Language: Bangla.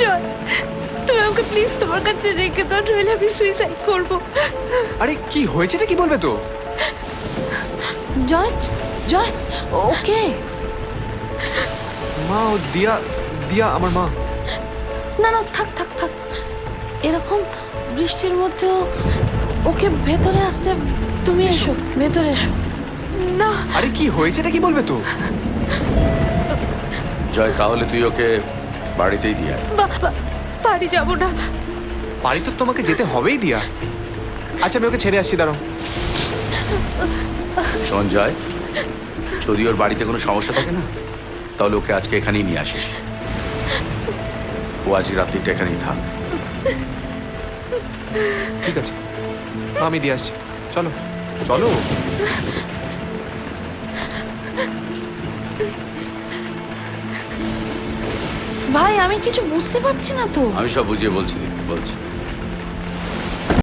জয়, তুমি আমাকে প্লিজ তোমার কাছে রেখে দাও, নইলে আমি সুইসাইড করবো। আরে কি হয়েছেটা কি বলবে তো? জয়, জয়, ওকে। মা, ও দিয়া, দিয়া আমার মা। না না, থাক থাক থাক, এরকম বৃষ্টির মধ্যেও ওকে ভেতরে আসতে, তুমি এসো ভেতরে এসো। না। আরে কি হয়েছেটা কি বলবে তো? জয়, তাহলে তুই ওকে বাড়িতেই দিয়ে আয়। বাড়ি যাবো না। বাড়ি তো তোমাকে যেতে হবেই দিয়া। আচ্ছা আমি ওকে ছেড়ে আসছি, দাঁড়াও। শোন জয়, যদি ওর বাড়িতে কোনো সমস্যা থাকে না, তাহলে ওকে আজকে এখানেই নিয়ে আসিস। ও আজকে রাত্রিটা এখানেই থাক। ঠিক আছে মা, আমি দিয়ে আসছি। চলো চলো। ভাই আমি কিছু বুঝতে পারছি না তো। আমি সব বুঝিয়ে বলছি।